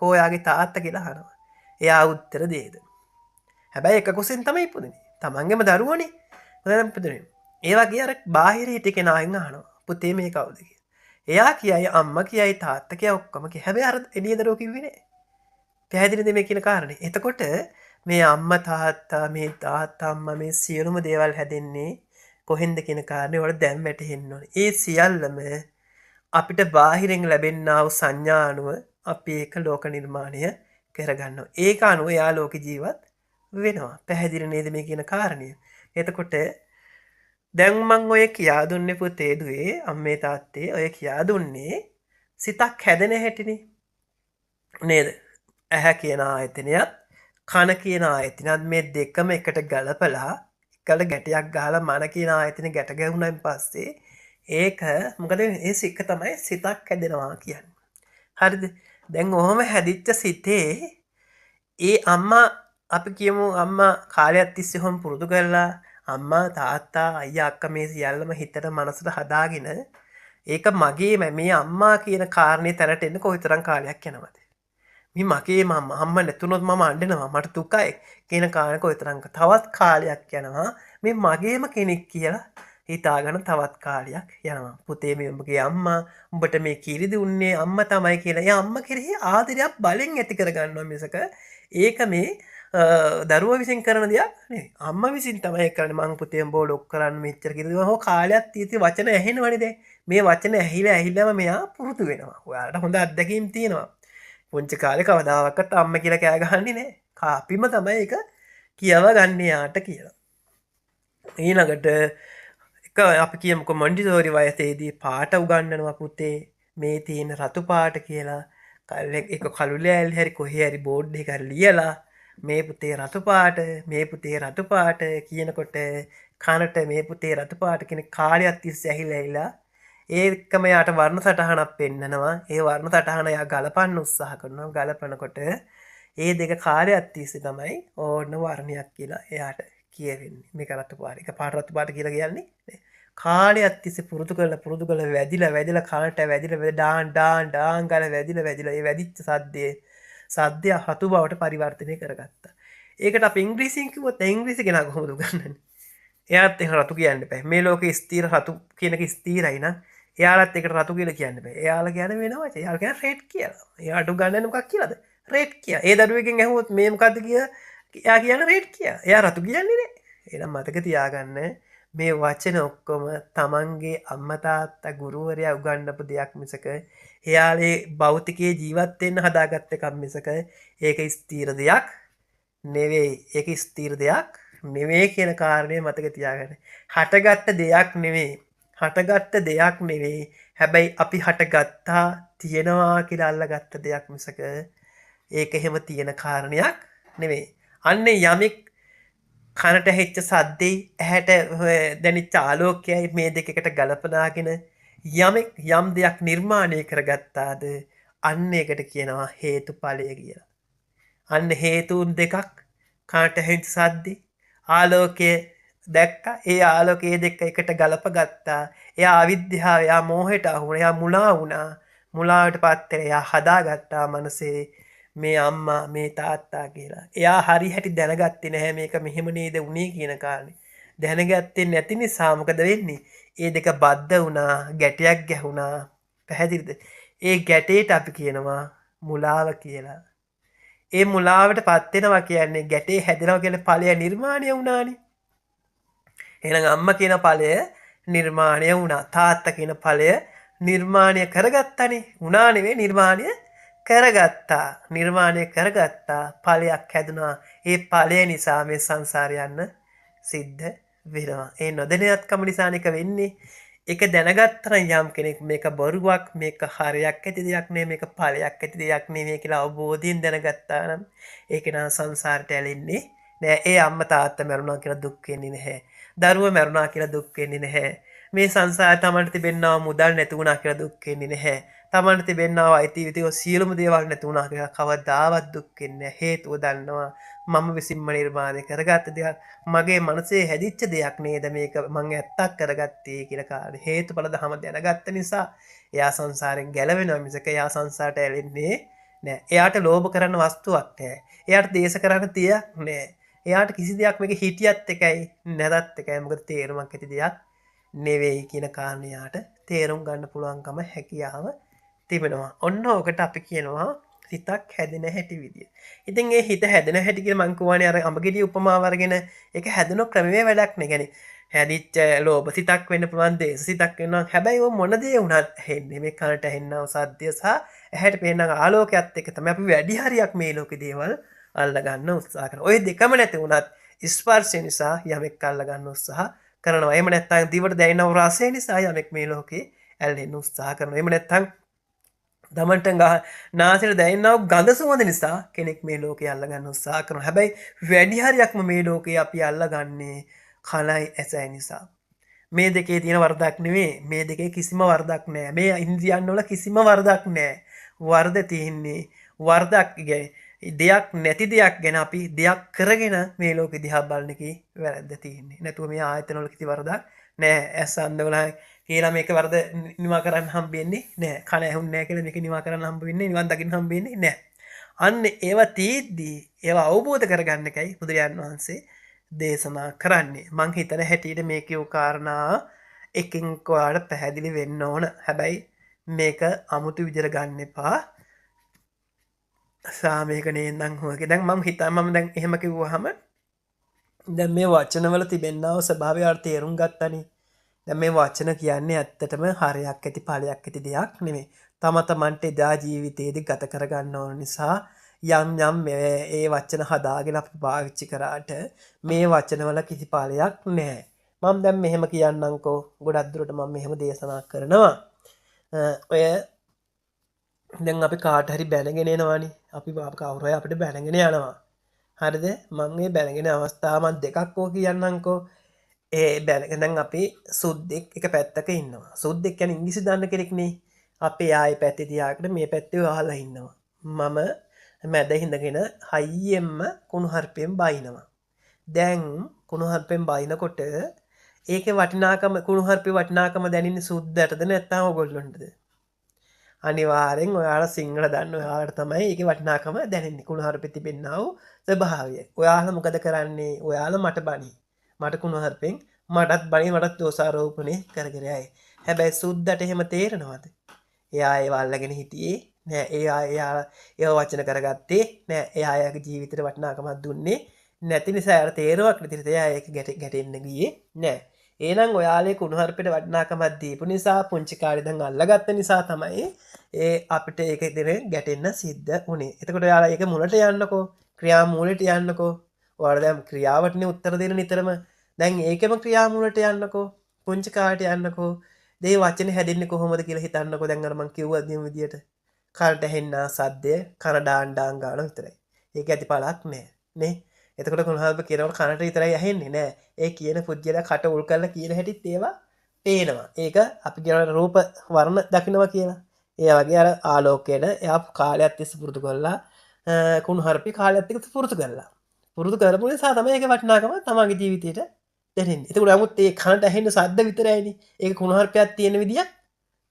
කෝ යාගේ තාත්තා කියලා අහනවා. එයා උත්තර දෙයිද? හැබැයි එක කුසෙන් තමයි ඉපදුනේ. තමන්ගේම දරුවනේ. හොඳට ඉපදුනේ. ඒ වගේ අර බාහිර හිටි කෙනාගෙන් අහනවා. පුතේ මේ කවුද කියලා. එයා කියයි අම්මා කියයි තාත්තා කියයි ඔක්කොම කියයි. හැබැයි අර එළිය දරුවෝ කිව්වේ නෑ. පැහැදිලිද මේ කියන කාරණේ? එතකොට මේ අම්මා තාත්තා මේ තාත්තා අම්මා මේ සියලුම දේවල් හැදෙන්නේ කොහෙන්ද කියන කාරණේ වල දැන් වැටහෙන්න ඕනේ. ඒ සියල්ලම අපිට බාහිරින් ලැබෙන්නා වූ සංඥා අනුව අපි ඒක ලෝක නිර්මාණය කරගන්නවා. ඒක අනුව එයා ලෝක ජීවත් වෙනවා. පැහැදිලි නේද මේ කියන කාරණය? එතකොට දැන් මං ඔය කියා දුන්නේ පුතේ දුවේ අම්මේ තාත්තේ ඔය කියා දුන්නේ සිතක් හැදෙන හැටිනේ. නේද? ඇහැ කියන ආයතනයත් කන කියන ආයතනයත් මේ දෙකම එකට ගලපලා එකට ගැටයක් ගහලා මන කියන ආයතන ගැට ගැහුණාන් පස්සේ ඒක මොකද ඒ සික්ක තමයි සිතක් හැදෙනවා කියන්නේ. හරිද? දැන් ඔහොම හැදිච්ච සිතේ ඒ අම්මා අපි කියමු අම්මා කාලයක් තිස්සේ හොම් පුරුදු කරලා අම්මා තාත්තා අයියා අක්කා මේ සියල්ලම හිතට මනසට හදාගෙන ඒක මගේම මේ අම්මා කියන කාරණේ තැනට එන්න කොයිතරම් කාලයක් යනවද? මේ මගේ අම්මා නැතුනොත් මම අඬනවා මට දුකයි කියන කාරණේ කොයිතරම් තවත් කාලයක් යනවා මේ මගේම කෙනෙක් කියලා හිතාගෙන තවත් කාලයක් යනවා. පුතේ මේ උඹගේ අම්මා උඹට මේ කිරි දුන්නේ අම්මා තමයි කියලා. ඒ අම්මා කෙරෙහි ආදරයක් බලෙන් ඇති කරගන්නවා මිසක ඒක මේ දරුවා විසින් කරන දෙයක් නෙවෙයි. අම්මා විසින් තමයි කරන්නේ. මං පුතේ උඹ ලොක් කරන්න මෙච්චර කියලා හෝ කාලයක් තීති වචන ඇහෙනවනේ දැන්. මේ වචන ඇහිලාම මෙයා පුරුදු වෙනවා. ඔයාලට හොඳ අත්දැකීම් තියෙනවා. පුංචි කාලේ කවදාවත් අම්මා කියලා කෑ ගහන්නේ නැහැ. කාපිම තමයි ඒක කියව ගන්න යාට කියලා. ඊළඟට එක අපි කියමුකෝ මොන්ටිසෝරි වයසේදී පාට උගන්වනවා පුතේ මේ තියෙන රතු පාට කියලා. ඒක කළු ලෑලි හරි කොහේ හරි බෝඩ් එකක ලියලා මේ පුතේ රතු පාට මේ පුතේ රතු පාට කියනකොට කනට මේ පුතේ රතු පාට කියන කාලයක් තිස්සේ ඇහිලා ඒකම යාට වර්ණ සටහනක් පෙන්නනවා. ඒ වර්ණ සටහන යා ගලපන්න උත්සාහ කරනවා. ගලපනකොට ඒ දෙක කාලයක් තිස්සේ තමයි ඕන වර්ණයක් කියලා එයාට කියවෙන්නේ. මේක රතු පාට. එක පාට රතු පාට කියලා කියන්නේ කාලයක් තිස්සේ පුරුදු කරලා වැදිලා කනට වැදිලා ඩාන් ගාලා වැදිලා ඒ වැදිච්ච සද්දය හතු බවට පරිවර්තනය කරගත්තා. ඒකට අපි ඉංග්‍රීසියෙන් කිව්වොත් ඉංග්‍රීසි කෙනා කොහොමද උගන්වන්නේ? එයාත් ඒක රතු කියන්න බෑ. මේ ලෝකේ ස්ථිර රතු කියන එක ස්ථිරයි නං. එයාලත් ඒකට රතු කියලා කියන්න බෑ. එයාලා කියන්නේ වෙනවා. එයාලා කියන්නේ රෙඩ් කියලා. එයාට උගන්වන්නේ මොකක් කියලාද? රෙඩ් කියලා. ඒ දරුවෙක්ගෙන් ඇහුවොත් මේ මොකද්ද කියලා එයා කියන්නේ රෙඩ් කියලා. එයා රතු කියන්නේ නෑ. එහෙනම් මතක තියාගන්න මේ වචන ඔක්කොම තමන්ගේ අම්මා තාත්තා ගුරුවරයා උගන්වපු දෙයක් මිසක එයාලේ භෞතිකයේ ජීවත් වෙන්න හදාගත්ත එකක් මිසක ඒක ස්ථිර දෙයක් නෙවෙයි. ඒක ස්ථිර දෙයක් නෙවෙයි කියන කාරණය මතක තියාගන්න. හටගත්ත දෙයක් නෙවෙයි. හටගත්ත දෙයක් නෙවෙයි. හැබැයි අපි හටගත්තා තියෙනවා කියලා අල්ලගත්ත දෙයක් මිසක ඒක එහෙම තියෙන කාරණයක් නෙවෙයි. අන්න යමෙක් කනට හෙච්ච සද්දෙයි ඇහැට දැනිච්ච ආලෝකයයි මේ දෙකකට ගලපනාගෙන යමෙක් යම් දෙයක් නිර්මාණය කරගත්තාද අන්න ඒකට කියනවා හේතුඵලය කියලා. අන්න හේතුන් දෙකක් කනට හෙච්ච සද්දේ ආලෝකය දැක්කා. ඒ ආලෝකයේ දෙක එකට ගලප ගත්තා. එයා අවිද්‍යාව එයා මෝහයට අහු වුණා. එයා මුලා වුණා. මුලාවට පත් වෙලා එයා හදාගත්තා මනසේ මේ අම්මා මේ තාත්තා කියලා. එයා හරි හැටි දැනගත්තේ නැහැ මේක මෙහෙම නේද උනේ කියන කාරණේ. දැනගත්තේ නැති නිසා මොකද වෙන්නේ? ඒ දෙක බද්ධ වුණා, ගැටයක් ගැහුණා. පැහැදිලිද? ඒ ගැටේට අපි කියනවා මුලාව කියලා. ඒ මුලාවට පත් වෙනවා කියන්නේ ගැටේ හැදෙනවා කියන ඵලය නිර්මාණය වුණානේ. එහෙනම් අම්මා කියන ඵලය නිර්මාණය වුණා. තාත්තා කියන ඵලය නිර්මාණය කරගත්තානේ. වුණා නෙවෙයි නිර්මාණය කරගත්තා. නිර්මාණය කරගත්තා. ඵලයක් හැදුනා. ඒ ඵලය නිසා මේ සංසාරය යන්න සිද්ධ වෙනවා. ඒ නොදැනගත්කම නිසානික වෙන්නේ. ඒක දැනගත්තනම් යම් කෙනෙක් මේක බොරුවක් මේක හරයක් ඇති දෙයක් නෙමෙයි මේක ඵලයක් ඇති දෙයක් නෙමෙයි කියලා අවබෝධයෙන් දැනගත්තා නම් ඒක නා සංසාරට ඇලෙන්නේ නෑ. ඒ අම්මා තාත්තා මරුණා කියලා දුක් වෙන්නේ නැහැ. දරුවා මරුණා කියලා දුක් වෙන්නේ නැහැ. මේ සංසාරය තමන්ට තිබෙනවා මුදල් නැති වුණා කියලා දුක් වෙන්නේ නැහැ. තමන්ට තිබෙනවා අයිතිවිතිය සියලුම දේවල් නැති වුණා කියලා කවදාවත් දුක් වෙන්නේ නැහැ. හේතුව දන්නවා මම විසින්ම නිර්මාණය කරගත්ත දෙයක් මගේ මනසේ හැදිච්ච දෙයක් නේද මේක මං ඇත්තක් කරගත්තේ කියලා කාරණේ හේතුඵල ධම දැනගත්ත නිසා එයා සංසාරෙන් ගැලවෙනවා මිසක එයා සංසාරට ඇලෙන්නේ නෑ. එයාට ලෝභ කරන්න වස්තුවක් නෑ. එයාට දේශ කරන්න තියක් නෑ. එයාට කිසි දෙයක් මේක හිටියත් එකයි නැතත් එකයි මොකද තේරුමක් ඇති දෙයක් නෙවෙයි කියන කාරණයට තේරුම් ගන්න පුළුවන්කම හැකියාව තිබෙනවා. ඔන්න ඕකට අපි කියනවා සිතක් හැදෙන හැටි විදිය. ඉතින් ඒ හිත හැදෙන හැටි කියලා මං කියවනේ අර අඹගෙඩිය උපමාව අරගෙන ඒක හැදෙන ක්‍රමයේ වැඩක් නේ. කියන්නේ හැදිච්ච ලෝභ සිතක් වෙන්න පුළුවන් දේශ සිතක් වෙනවා. හැබැයි ਉਹ මොන දේ වුණත් හෙන්නේ මේ කනට ඇහෙනව සද්දය සහ ඇහැට පේන ආලෝකයත් එක්ක තමයි අපි වැඩි හරියක් මේ ලෝකේ දේවල් අල්ලගන්න උත්සාහ කරනවා. ওই දෙකම නැති වුණත් ස්පර්ශය නිසා යමෙක් අල්ලගන්න උත්සාහ කරනවා. එහෙම නැත්නම් දිවට දැනෙන රසය නිසා යමෙක් මේ ලෝකේ ඇල්ලෙන්න උත්සාහ කරනවා. එහෙම නැත්නම් දමන්ට නාසයට දැනෙනව ගඳ සුවඳ නිසා කෙනෙක් මේ ලෝකේ අල්ලගන්න උත්සාහ කරනවා. හැබැයි වැඩි හරියක්ම මේ ලෝකේ අපි අල්ලගන්නේ කනයි ඇසයි නිසා. මේ දෙකේ තියෙන වරදක් නෙවෙයි. මේ දෙකේ කිසිම වරදක් නැහැ. මේ ඉන්ද්‍රියන් වල කිසිම වරදක් නැහැ. වරද තියෙන්නේ වරදක් දෙයක් නැති දෙයක් ගැන අපි දෙයක් කරගෙන මේ ලෝකෙ දිහා බලන එකේ වැරද්ද තියෙන්නේ. නැතුව මේ ආයතන වල කිසි වරදක් නැහැ. ඇස් අන්ධවලා කියලා මේක වරද නිවා කරන්න හම්බෙන්නේ නැහැ. කන ඇහුන්නේ නැහැ කියලා මේක නිවා කරන්න හම්බ වෙන්නේ නිවන් දකින්න හම්බ වෙන්නේ නැහැ. අන්න ඒවා තීද්දී ඒවා අවබෝධ කරගන්න එකයි බුදුරජාන් වහන්සේ දේශනා කරන්නේ. මං හිතන හැටියට මේ කියු කාරණා එකින් කොහාට පැහැදිලි වෙන්න ඕන. හැබැයි මේක අමුතු විදිහට ගන්න එපා. සාමයක නේන්නම් හොයක. දැන් මම හිතා මම දැන් එහෙම කිව්වහම දැන් මේ වචනවල තිබෙනා ස්වභාවය අර තේරුම් ගත්තනේ. දැන් මේ වචන කියන්නේ ඇත්තටම හරයක් ඇති ඵලයක් ඇති දෙයක් නෙමෙයි. තම තමන්ට එදා ජීවිතේදී ගත කරගන්න ඕන නිසා යම් යම් ඒ වචන හදාගෙන අපි පාවිච්චි කරාට මේ වචනවල කිසි ඵලයක් නැහැ. මම දැන් මෙහෙම කියන්නම්කෝ. ගොඩක් දුරට මම මෙහෙම දේශනා කරනවා. ඔය දැන් අපි කාට හරි බැනගෙන එනවනේ. අපි කවුරු හරි අපිට බැනගෙන යනවා. හරිද? මම මේ බැනගෙන අවස්ථාවන් දෙකක් ඕක කියන්නම්කෝ. ඒ බැනගෙන දැන් අපි සුද්දෙක් එක පැත්තක ඉන්නවා. සුද්දෙක් කියන්නේ ඉංග්‍රීසි දන්න කෙනෙක් නේ. අපි ආයේ පැත්තේ තියාගෙන මේ පැත්තේ වහලා ඉන්නවා. මම මැද හිඳගෙන හයියෙන්ම කුණුහරුපෙන් බයිනවා. දැන් කුණුහරුපෙන් බයිනකොට ඒකේ වටිනාකම කුණුහරුපේ වටිනාකම දැනෙන්නේ සුද්දටද නැත්නම් ඕගොල්ලොන්ටද? අනිවාර්යෙන් ඔයාලා සිංහල දන්න ඔයාලට තමයි ඒකේ වටිනාකම දැනෙන්නේ. කුණුහරුපේ තිබෙනා වූ ස්වභාවය. ඔයාලා මොකද කරන්නේ? ඔයාලා මට බනි. මට කුණුහරුපෙන් මටත් බනි මටත් දෝෂාරෝපණය කරගෙන යයි. හැබැයි සුද්දට එහෙම තේරෙනවද? එයා ඒව අල්ලගෙන හිටියේ නෑ. එයා ඒව වචන කරගත්තේ නෑ. එයා එයාගේ ජීවිතේට වටිනාකමක් දුන්නේ නැති නිසා එයාට තේරුවක් නැති නිසා එයා ඒක ගැටෙන්න ගියේ නෑ. එහෙනම් ඔයාලේ කුණුහරුපෙට වටිනාකමක් දීපු නිසා පුංචි කාලේ දැන් අල්ලගත්ත නිසා තමයි ඒ අපිට ඒක ඉතින් ගැටෙන්න සිද්ධ වුනේ. එතකොට ඔයාලා ඒක මුලට යන්නකෝ. ක්‍රියා මූලයට යන්නකෝ. ඔයාලා දැන් ක්‍රියාවටනේ උත්තර දෙන නිතරම. දැන් ඒකෙම ක්‍රියා මූලයට යන්නකෝ. පුංචි කාලට යන්නකෝ. මේ වචනේ හැදෙන්නේ කොහොමද කියලා හිතන්නකෝ. දැන් අර මං කිව්වා දින විදියට කනට ඇහෙන සද්දය කන ඩාන් ගාන විතරයි. ඒක ඇතිඵලක් නෑ නේ. එතකොට කුණුහරුප කියනකොට කනට විතරයි ඇහෙන්නේ නෑ. ඒ කියන පුජ්‍යල කට උල් කරලා කියන හැටිත් ඒවා පේනවා. ඒක අපි කියන රූප වර්ණ දකින්නවා කියලා. ඒ වගේ අර ආලෝකයට එයා කාලයක් තිස්සේ පුරුදු කරලා කුණුහරුපේ කාලයක් තිස්සේ පුරුදු කරලා. පුරුදු කරපු නිසා තමයි ඒකේ වටිනාකම තමන්ගේ ජීවිතේට දැනෙන්නේ. එතකොට 아무ත් ඒ කනට ඇහෙන ශබ්ද විතරයිනේ. ඒක කුණුහරුපයක් තියෙන විදියක්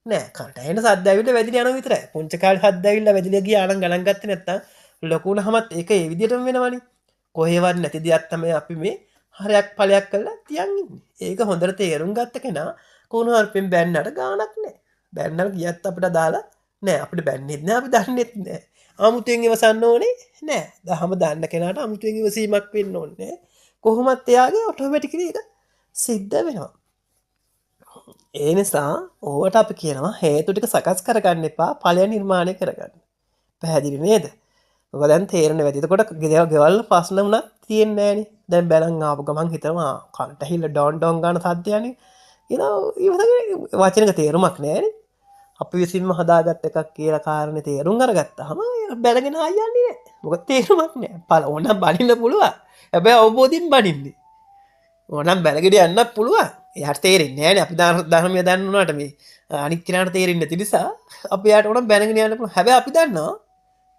නෑ. කනට ඇහෙන ශබ්ද ඇවිල්ලා වැදිලා යනවා විතරයි. පුංචි කාලේ ශබ්ද ඇවිල්ලා වැදිලා ගියා නම් ගණන් ගත්තේ නැත්තම් ලොකු වුණාමත් ඒක ඒ විදියටම වෙනවනේ. කොහෙවත් නැති දෙයක් තමයි අපි මේ හරයක් ඵලයක් කරලා තියන් ඉන්නේ. ඒක හොඳට තේරුම් ගත්ත කෙනා කුණුහරුපෙන් බැන්නට ගාණක් නෑ. බැන්නල් ගියත් අපිට දාලා නෑ. අපිට බැන්නෙත් නෑ. අපි දන්නෙත් නෑ. 아무තෙන් ඉවසන්න ඕනේ නෑ. දහම දාන්න කෙනාට 아무තෙන් ඉවසීමක් වෙන්න ඕනේ නෑ. කොහොමත් එයාගේ ඔටෝමැටිකලි ඒක සිද්ධ වෙනවා. ඒ නිසා ඕවට අපි කියනවා හේතු ටික සකස් කරගන්න එපා ඵලය නිර්මාණය කරගන්න. පැහැදිලි නේද? ඔක දැන් තේරෙන වැඩි. එතකොට ගෙවල් ප්‍රශ්න වුණත් තියෙන්නේ නෑනේ. දැන් බැලන් ආපු ගමන් හිතනවා කන්ට ඇහිල්ල ඩොන් ඩොන් ගන්න සද්දයනේ. ඉතින් වචනක තේරුමක් නෑනේ. අපි විසින්ම හදාගත්ත එකක් කියලා කාරණේ තේරුම් අරගත්තාම බැලගෙන ආයන්නේ නෑ. මොකද තේරුමක් නෑ. පළ ඕනම් බනින්න පුළුවන්. හැබැයි අවබෝධයෙන් බනින්නේ. ඕනම් බැලගෙන යන්නත් පුළුවන්. එයාට තේරෙන්නේ නෑනේ. අපි ධර්මය දන්නුනාට මේ අනිත් කෙනාට තේරෙන්නේ නැති නිසා අපි යාට ඕනම් බැලගෙන යන්න පුළුවන්. හැබැයි අපි දන්නවා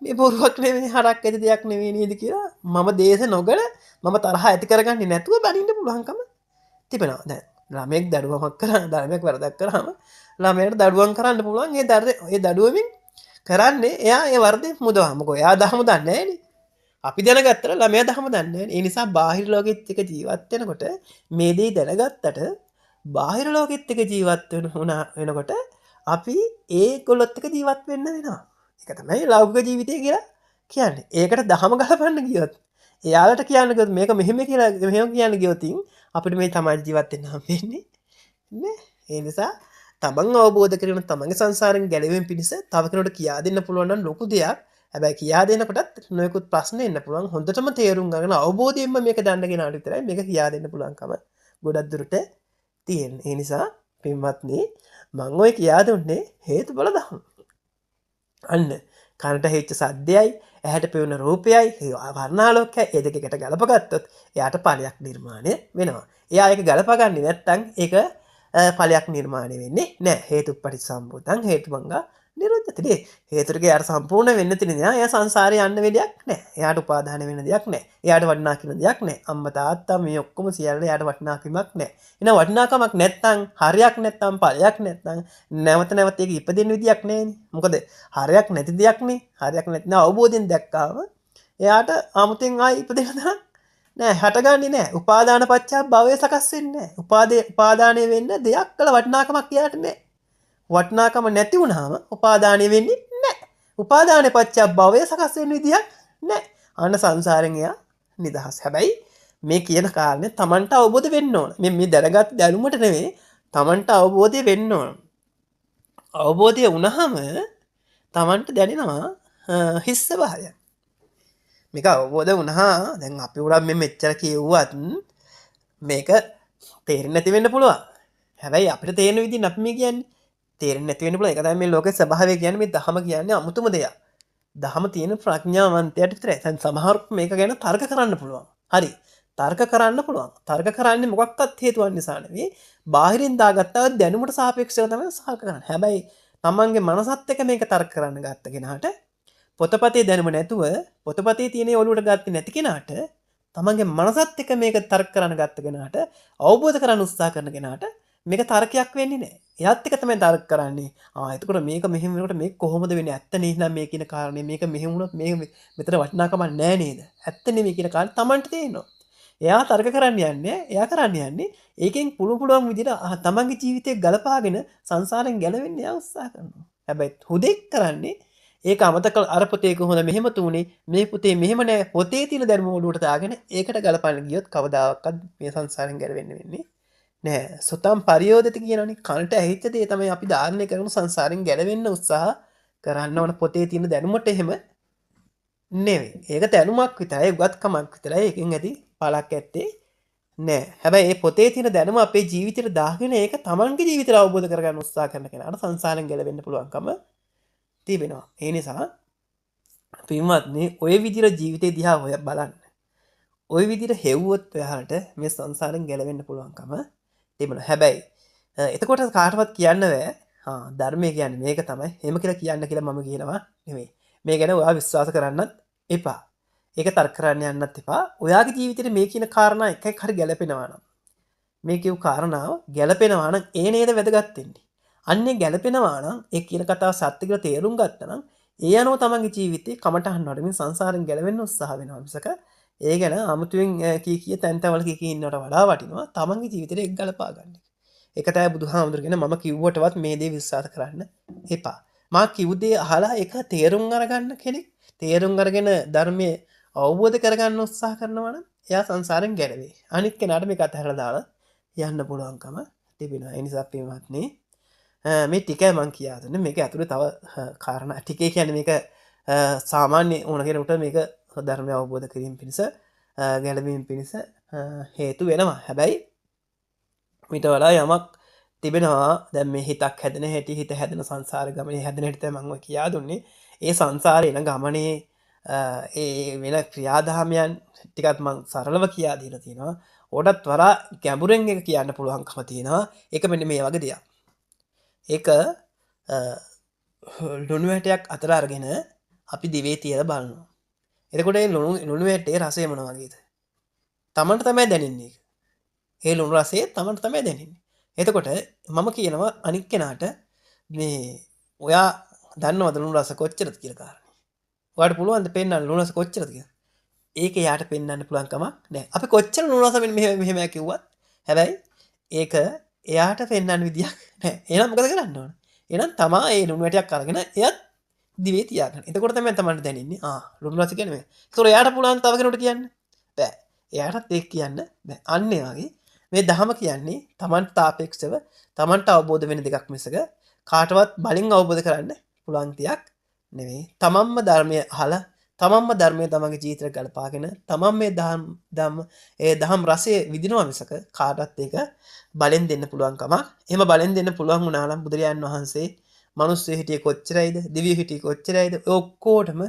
මේ බොරුවක් නෙවෙයි හරක් ඇති දෙයක් නෙවෙයි නේද කියලා. මම දේශ නොගල මම තරහ ඇති කරගන්නේ නැතුව බනින්න පුළුවන්කම තිබෙනවා. දැන් ළමෙක් දඩුවමක් කරා ළමෙක් වරදක් කරාම ළමයට දඩුවම් කරන්න පුළුවන්. ඒ දඩුවමින් කරන්නේ එයා ඒ වර්ධය මුදවා මොකෝ එයා දහම දන්නේ නැහැනේ. අපි දැනගත්තට ළමයා දහම දන්නේ නැහැ. ඒ නිසා බාහිර ලෝකෙත් එක්ක ජීවත් වෙනකොට මේ දේ දැනගත්තට බාහිර ලෝකෙත් එක්ක ජීවත් වෙනකොට අපි ඒගොල්ලොත් එක්ක ජීවත් වෙන්න වෙනවා. ඒක තමයි ලෞකික ජීවිතය කියලා කියන්නේ. ඒකට දහම ගලපන්න ගියොත් එයාලට කියන්න ගියොත් මේක මෙහෙම කියලා මෙහෙම කියන්න ගියොත් අපිට මේ තමයි ජීවත් වෙන්න හම්බෙන්නේ නේ. ඒ නිසා තමන් අවබෝධ කරගෙන තමන්ගේ සංසාරයෙන් ගැලවීම පිණිස තව කෙනෙකුට කියා දෙන්න පුළුවන් නම් ලොකු දෙයක්. හැබැයි කියා දෙනකොටත් නොයෙකුත් ප්‍රශ්න එන්න පුළුවන්. හොඳටම තේරුම් ගන්න අවබෝධයෙන්ම මේක දන්න කෙනාට විතරයි මේක කියා දෙන්න පුළුවන්කම ගොඩක් දුරට තියෙන්නේ. ඒ නිසා පින්වත්නි මම ඔය කියා දුන්නේ හේතුඵල ධර්ම. අන්න කනට හෙච්ච සද්දයයි ඇහැට පෙවෙන රූපයයි වර්ණාලෝකයයි ඒ දෙක එකට ගලපගත්තොත් එයාට ඵලයක් නිර්මාණය වෙනවා. එයා ඒක ගලපගන්නේ නැත්නම් ඒක ඵලයක් නිර්මාණය වෙන්නේ නැහැ. හේතුප්පටිසම්භූතං හේතුබංගා නිරුද්ධති. හේතුරගේ යාට සම්පූර්ණ වෙන්න තියෙන දේ එයා සංසාරේ යන්න වෙලයක් නැහැ. එයාට උපාදාන වෙන දෙයක් නැහැ. එයාට වටිනා කියන දෙයක් නැහැ. අම්මා තාත්තා මේ ඔක්කොම සියල්ල එයාට වටිනාකමක් නැහැ. එහෙනම් වටිනාකමක් නැත්නම් හරයක් නැත්නම් ඵලයක් නැත්නම් නැවත නැවත ඒක ඉපදෙන්න විදියක් නැහැනේ. මොකද හරයක් නැති දෙයක් නේ. හරයක් නැත්නම් අවබෝධයෙන් දැක්කාම එයාට ආමුතෙන් ආයි ඉපදෙන්න තරම් නෑ හටගන්නේ නෑ. උපාදාන පත්‍ය භවය සකස් වෙන්නේ නෑ. උපාදානය වෙන්න දෙයක් කළ වටිනාකමක් එයාට නෑ. වටිනාකම නැති වුණාම උපාදානය වෙන්නේ නෑ. උපාදාන පත්‍ය භවය සකස් වෙන්න විදියක් නෑ. අන්න සංසාරෙන් එයා නිදහස්. හැබැයි මේ කියන කාරණේ Tamanට අවබෝධ වෙන්න ඕන. මේ දැනගත් දැනුමට නෙවෙයි Tamanට අවබෝධය වෙන්න ඕන. අවබෝධය වුණාම Tamanට දැනෙනවා හිස් ස්වභාවය. මේක අවබෝධ වුණා දැන් අපි උඩ මේ මෙච්චර කිව්වත් මේක තේරෙන්නේ නැති වෙන්න පුළුවන්. හැබැයි අපිට තේරෙන විදිහින් අපි මේ කියන්නේ තේරෙන්නේ නැති වෙන්න පුළුවන්. ඒක තමයි මේ ලෝකේ ස්වභාවය කියන්නේ මේ ධහම කියන්නේ අමුතුම දෙයක්. ධහම තියෙන ප්‍රඥාවන්තයට විතරයි. දැන් සමහරක් මේක ගැන තර්ක කරන්න පුළුවන්. හරි. තර්ක කරන්න පුළුවන්. තර්ක කරන්නේ මොකක්වත් හේතුවක් නිසා නෙවෙයි. බාහිරින් දාගත්තා දැනුමට සාපේක්ෂව තමයි තර්ක කරන්නේ. හැබැයි තමන්ගේ මනසත් එක්ක මේක තර්ක කරන්න ගත්ත කෙනාට පොතපතේ දැනුම නැතුව පොතපතේ තියෙන ඔලුවට ගත්තේ නැති කෙනාට තමන්ගේ මනසත් එක්ක මේක තර්ක කරන්න ගත්ත කෙනාට අවබෝධ කරගන්න උත්සාහ කරන කෙනාට මේක තර්කයක් වෙන්නේ නැහැ. එයාත් එක්ක තමයි තර්ක කරන්නේ. එතකොට මේක මෙහෙම වෙනකොට මේක කොහොමද වෙන්නේ? ඇත්ත නේද මේ කියන කාරණේ? මේක මෙහෙම වුණොත් මේක මෙතන වටිනාකමක් නැහැ නේද? ඇත්ත නෙමෙයි කියන කාරණේ තමන්ට තේරෙනවා. එයා තර්ක කරන්න යන්නේ. එයා කරන්න යන්නේ ඒකෙන් පුළුවන් විදිහට තමන්ගේ ජීවිතේ ගලපාගෙන සංසාරයෙන් ගැලවෙන්න එයා උත්සාහ කරනවා. හැබැයි හුදෙක් කරන්නේ ඒක අමතක අර පොතේ කොහොමද මෙහෙම තුනේ මේ පොතේ මෙහෙම නෑ පොතේ තියෙන ධර්ම වලට දාගෙන ඒකට ගලපන්න ගියොත් කවදාවත් මේ සංසාරෙන් ගැලවෙන්න වෙන්නේ නෑ. සුතම් පරියෝදිත කියනවනේ කනට ඇහිච්ච දේ තමයි අපි ධාරණය කරන සංසාරෙන් ගැලවෙන්න උත්සාහ කරන්න ඕන. පොතේ තියෙන දැනුමට එහෙම නෙවෙයි. ඒක දැනුමක් විතරයි, උගත්කමක් විතරයි. ඒකෙන් ඇති පළක් ඇත්තේ නෑ. හැබැයි මේ පොතේ තියෙන දැනුම අපේ ජීවිතේට දාගෙන ඒක Tamanගේ ජීවිතේට අවබෝධ කරගන්න උත්සාහ කරන කෙනාට සංසාරෙන් ගැලවෙන්න පුළුවන්කම තිබෙනවා. ඒ නිසා පින්වත්නි ඔය විදිහට ජීවිතේ දිහා ඔය බලන්න. ඔය විදිහට හෙව්වොත් ඔයාලට මේ සංසාරෙන් ගැලවෙන්න පුළුවන්කම තිබෙනවා. හැබැයි එතකොට කාටවත් කියන්න බෑ ධර්මය කියන්නේ මේක තමයි. එහෙම කියලා කියන්න කියලා මම කියනවා නෙමෙයි. මේ ගැන ඔයා විශ්වාස කරන්නත් එපා. ඒක තර්ක කරන්න යන්නත් එපා. ඔයාගේ ජීවිතේ මේ කියන කාරණා එකක් හරි ගැලපෙනවා නම් මේ කියු කාරණාව ගැලපෙනවා නම් ඒ නේද වැදගත් වෙන්නේ. අන්නේ ගැලපෙනවා නම් ඒ කියන කතාව සත්‍ය කියලා තේරුම් ගත්තා නම් ඒ අනුව තමන්ගේ ජීවිතේ කමටහන් වඩමින් සංසාරෙන් ගැලවෙන්න උත්සාහ වෙනවා මිසක ඒ ගැන අමුතුවෙන් කී තැන් තැන්වල කී ඉන්නවට වඩා වටිනවා තමන්ගේ ජීවිතේ ඒක ගලපා ගන්න. ඒක තමයි බුදුහාමුදුරගෙන මම කිව්වටවත් මේ දේ විශ්වාස කරන්න එපා. මා කිව් දේ අහලා ඒක තේරුම් අරගන්න කෙනෙක් තේරුම් අරගෙන ධර්මයේ අවබෝධ කරගන්න උත්සාහ කරනවා නම් එයා සංසාරෙන් ගැලවේ. අනිත් කෙනාට මේක අතහැරලා දාලා යන්න පුළුවන්කම තිබෙනවා. ඒ නිසා පින්වත්නි මේ ටිකයි මං කියා දුන්නේ. මේක ඇතුලේ තව කාරණා ටිකේ කියන්නේ මේක සාමාන්‍ය ඕන කෙනෙකුට මේක ධර්මය අවබෝධ කිරීම පිණිස ගැලවීම පිණිස හේතු වෙනවා. හැබැයි ඊට වඩා යමක් තිබෙනවා. දැන් මේ හිතක් හැදෙන හැටි හිත හැදෙන සංසාර ගමනේ හැදෙන හැටි තමයි මම කියා දුන්නේ. ඒ සංසාරේ එන ගමනේ ඒ වෙන ක්‍රියාදාමයන් ටිකත් මං සරලව කියා දීලා තියෙනවා. ඕටත් වඩා ගැඹුරෙන් එක කියන්න පුළුවන්කම තියෙනවා. ඒක මෙන්න මේ වගේ දෙයක්. ඒක ලුණු වැටයක් අතර අරගෙන අපි දිවේ තියලා බලනවා. එතකොට ඒ ලුණු වැටේ රසය මොන වගේද? තමන්ට තමයි දැනෙන්නේ. ඒ ලුණු රසය තමන්ට තමයි දැනෙන්නේ. එතකොට මම කියනවා අනික් කෙනාට මේ ඔයා දන්නවද ලුණු රස කොච්චරද කියලා කාරණේ? ඔයාලට පුළුවන් ද පෙන්වන්න ලුණු රස කොච්චරද කියලා? ඒක යාට පෙන්වන්න පුළුවන් කමක් නැහැ. අපි කොච්චර ලුණු රස මෙහෙම කිව්වත් හැබැයි ඒක එයාට පෙන්වන්න විදියක් නැහැ. එහෙනම් මොකද කරන්න ඕන? එහෙනම් තමා ඒ ලුණු වැටියක් අරගෙන එයත් දිවේ තියාගන්න. එතකොට තමයි තමන්ට දැනෙන්නේ ලුණු රස කියන්නේ මේ. ඒතකොට එයාට පුළුවන් තව කෙනෙකුට කියන්න බෑ. එයාටත් ඒක කියන්න බෑ. අන්න ඒ වගේ මේ දහම කියන්නේ තමන්ට තාපේක්ෂව තමන්ට අවබෝධ වෙන දෙකක් මිසක කාටවත් බලෙන් අවබෝධ කරන්න පුළුවන් දෙයක් නෙවෙයි. තමන්ම ධර්මය අහලා තමන්ම ධර්මය තමන්ගේ ජීවිතයට ගලපාගෙන තමන් මේ දහම් රසය විඳිනවා මිසක කාටවත් ඒක බලෙන් දෙන්න පුළුවන් කමක්. එහෙම බලෙන් දෙන්න පුළුවන් වුණා නම් බුදුරජාන් වහන්සේ මිනිස්සු හිටියේ කොච්චරයිද? දිව්‍ය හිටියේ කොච්චරයිද? ඔක්කොටම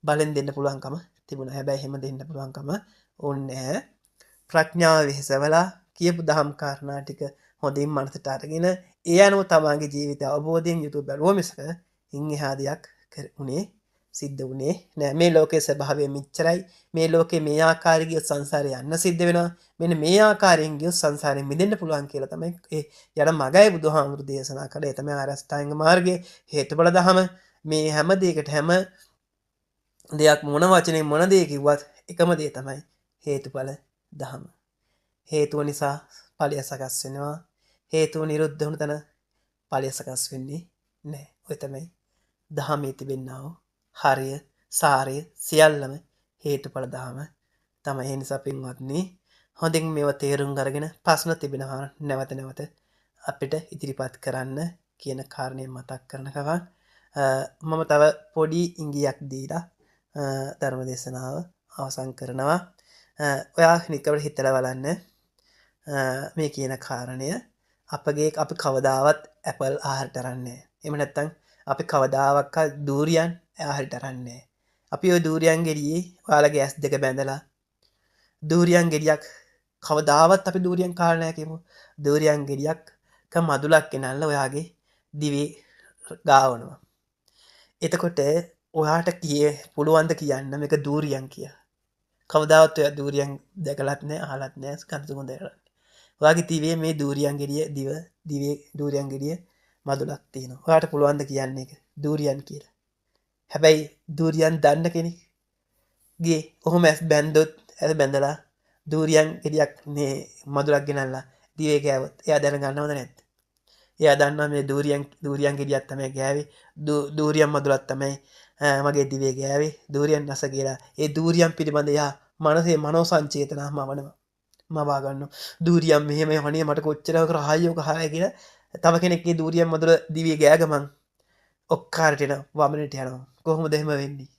බලෙන් දෙන්න පුළුවන්කම තිබුණා. හැබැයි එහෙම දෙන්න පුළුවන්කම ඕනේ නැහැ. ප්‍රඥාව විහිසවලා කියපු දහම් කාරණා ටික හොඳින් මනසට අරගෙන ඒ අනුව තමන්ගේ ජීවිතය අවබෝධයෙන් යුතුව බැලුවා මිසක ඉන් එහා දෙයක් උනේ සිද්ධ වුණේ නෑ. මේ ලෝකයේ ස්වභාවය මෙච්චරයි. මේ ලෝකේ මේ ආකාරයෙන් ගිය සංසාරේ යන්න සිද්ධ වෙනවා. මෙන්න මේ ආකාරයෙන් ගිය සංසාරයෙන් මිදෙන්න පුළුවන් කියලා තමයි ඒ යන මගයි බුදුහාමුදුරු දේශනා කළේ. තමයි ආරෂ්ඨාංග මාර්ගයේ හේතුඵල දහම. මේ හැම දෙයකට හැම දෙයක් මොන වචනේ මොන දේ කිව්වත් එකම දේ තමයි හේතුඵල දහම. හේතුව නිසා ඵලය සකස් වෙනවා. හේතුව නිරුද්ධ වුණ තැන ඵලය සකස් වෙන්නේ නැහැ. ඔය තමයි දහමේ තිබෙනා වූ හරය සාරය සියල්ලම හේතුඵල දහම තමයි. ඒ නිසා පින්වත්නි හොඳින් මේව තේරුම් අරගෙන ප්‍රශ්න තිබෙනවා නැවත නැවත අපිට ඉදිරිපත් කරන්න කියන කාරණේ මතක් කරන ගමන් මම තව පොඩි ඉඟියක් දීලා ධර්ම දේශනාව අවසන් කරනවා. ඔයා නිකවට හිතලා බලන්න මේ කියන කාරණය අපි කවදාවත් ඇපල් ආහාරට අරන්නේ. එහෙම නැත්නම් අපි කවදාවත් දූරියන් ආහාරට අරන්නේ. අපි ওই දූරියන් ගෙඩියේ ඔයාලගේ ඇස් දෙක බැඳලා දූරියන් ගෙඩියක් කවදාවත් අපි දූරියන් කාලා නැහැ කියමු. දූරියන් ගෙඩියක් මදුලක් ගෙනල්ලා ඔයාගේ දිවේ ගාවනවා. එතකොට ඔයාට පුළුවන් ද කියන්න මේක දූරියන් කියලා? කවදාවත් ඔයා දූරියන් දැකලත් නැහැ අහලත් නැහැ කන්තුම දැකලා. ඔයාගේ දිවේ මේ දූරියන් ගෙඩිය දිවේ දූරියන් ගෙඩිය මදුලක් තියෙනවා. ඔයාට පුළුවන් ද කියන්නේ ඒක දූරියන් කියලා? හැබැයි දූරියන් දන්න කෙනෙක් ගේ ඔහොම ඇස් බැන්දොත් ඇස් බැඳලා දූරියන් ගෙඩියක් මේ මදුලක් ගෙනල්ලා දිවේ ගෑවොත් එයා දැනගන්නවද නැද්ද? එයා දන්නවා මේ දූරියන් ගෙඩියක් තමයි ගෑවේ. දූරියන් මදුලක් තමයි මගේ දිවේ ගෑවේ. දූරියන් රස කියලා ඒ දූරියන් පිළිබඳ එයා මනසේ මනෝ සංචේතනා මවා ගන්නවා. දූරියන් මෙහෙම අනේ මට කොච්චර රහයෝක හාය කියලා තව කෙනෙක්ගේ දූරියන් මදුල දිවේ ගෑ ගමන් ඔක්කාරට එන වමනට යනවා. කොහොමද එහෙම වෙන්නේ?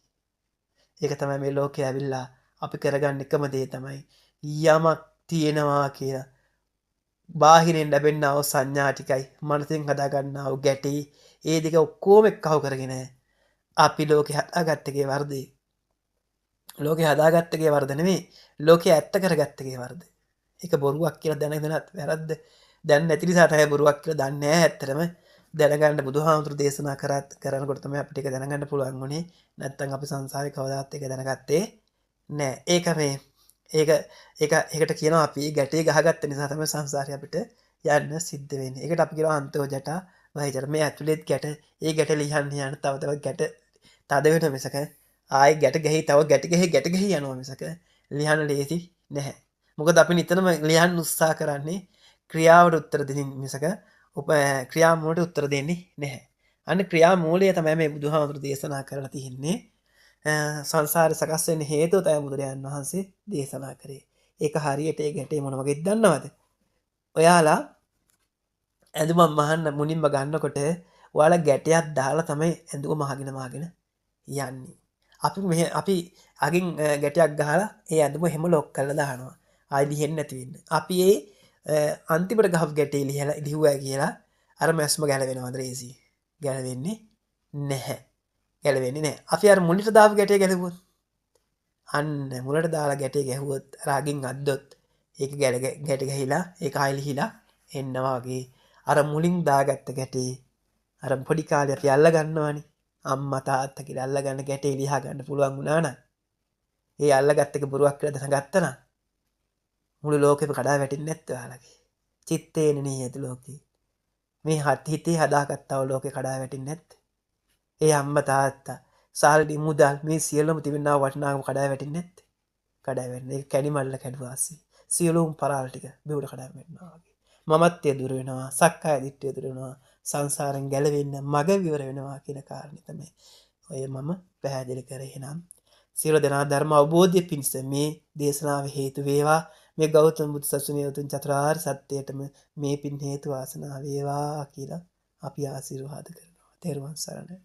ඒක තමයි මේ ලෝකේ ඇවිල්ලා අපි කරගන්න එකම දේ තමයි යමක් තියෙනවා කියලා බාහිරෙන් ලැබෙන්නා වූ සංඥා ටිකයි මනසෙන් හදාගන්නා වූ ගැටේ ඒ දෙක ඔක්කොම එක්කව කරගෙන අපි ලෝකේ හදාගත්ත එකේ වර්ධේ. ලෝකේ හදාගත්ත එකේ වර්ධ නෙමෙයි. ලෝකේ ඇත්ත කරගත්ත එකේ වර්ධ. ඒක බොරුවක් කියලා දැනගෙනත් වැරද්ද. දැන් නැති නිසා තමයි බොරුවක් කියලා දන්නේ නැහැ. ඇත්තටම දැනගන්න බුදුහාමුදුරු දේශනා කරනකොට තමයි අපිට ඒක දැනගන්න පුළුවන් වුණේ. නැත්තම් අපි සංසාරේ කවදාවත් ඒක දැනගත්තේ නැහැ. ඒකට කියනවා අපි ගැටේ ගහගත්ත නිසා තමයි සංසාරේ අපිට යන්න සිද්ධ වෙන්නේ. ඒකට අපි කියනවා අන්තෝ ජටා වහිතර. මේ ඇතුළේත් ගැට ඒ ගැට ලියන්න යන තව ගැට තද වෙන මිසක ආයි ගැට ගහේ තව ගැට ගහේ යනවා මිසක ලියන්න ලේසි නැහැ. මොකද අපි නිතරම ලියන්න උත්සාහ කරන්නේ ක්‍රියාවට උත්තර දෙමින් මිසක ක්‍රියා මූලයට උත්තර දෙන්නේ නැහැ. අන්න ක්‍රියා මූලය තමයි මේ බුදුහාමුදුරු දේශනා කරලා තියෙන්නේ. සංසාර සකස් වෙන්න හේතුව තමයි බුදුරජාණන් වහන්සේ දේශනා කරේ. ඒක හරියට ඒ ගැටේ මොන වගේද දන්නවද? ඔයාලා ඇඳුමක් මහන්න මුලින්ම ගන්නකොට ඔයාලා ගැටයක් දාලා තමයි ඇඳුම මහගෙන යන්නේ. අපි අගින් ගැටයක් ගහලා ඒ ඇඳුම හැම ලොක් කරලා දානවා. ආයි ලිහෙන්නේ නැති වෙන්න. අපි අන්තිමට ගහපු ගැටේ ලිහුවා කියලා අර මැස්ම ගැලවෙනවද රේසි? ගැලවෙන්නේ නැහැ. අපි අර මුලට දාපු ගැටේ ගැලවුවොත් අන්න මුලට දාලා ගැටේ ගැහුවොත් රාගින් අද්දොත් ඒක ගැට ගහිලා ඒක ආයි ලිහිලා එන්නවා වගේ අර මුලින් දාගත්ත ගැටේ අර පොඩි කාලේ අපි අල්ල ගන්නවානේ. අම්මා තාත්තා කියලා අල්ල ගන්න ගැටේ ලියා ගන්න පුළුවන් වුණා නම් ඒ අල්ලගත්ත එක බොරුවක් කියලා දැනගත්තා නම් මුළු ලෝකෙම කඩා වැටෙන්නේ නැත්ද ඔයාලගේ? චිත්තේන නියත ලෝකේ. මේ හිතේ හදාගත්තව ලෝකේ කඩා වැටෙන්නේ නැත්ද? ඒ අම්ම තාත්තා සල්ලි මුදල් මේ සියලුම තිබෙනා වටිනාකම කඩා වැටෙන්නේ නැත්තේ. කඩා වැටෙන්නේ ඒ කැඩි මල්ල කැඩුවාසේ. සියලුම පරාල ටික බිව්වට කඩා වැටෙනවා වගේ. මමත්වයේ දුර වෙනවා, සක්කාය දිට්ඨිය දුර වෙනවා, සංසාරෙන් ගැලවෙන්න මග විවර වෙනවා කියන කාරණේ තමයි ඔය මම පැහැදිලි කරේ. එහෙනම් සියලු දෙනා ධර්ම අවබෝධය පිණිස මේ දේශනාව හේතු වේවා. මේ ගෞතම බුදු සසුනේ උතුම් චතුරාර්ය සත්‍යයටම මේ පින් හේතු වාසනා වේවා කියලා අපි ආශිර්වාද කරනවා. තෙරුවන් සරණයි.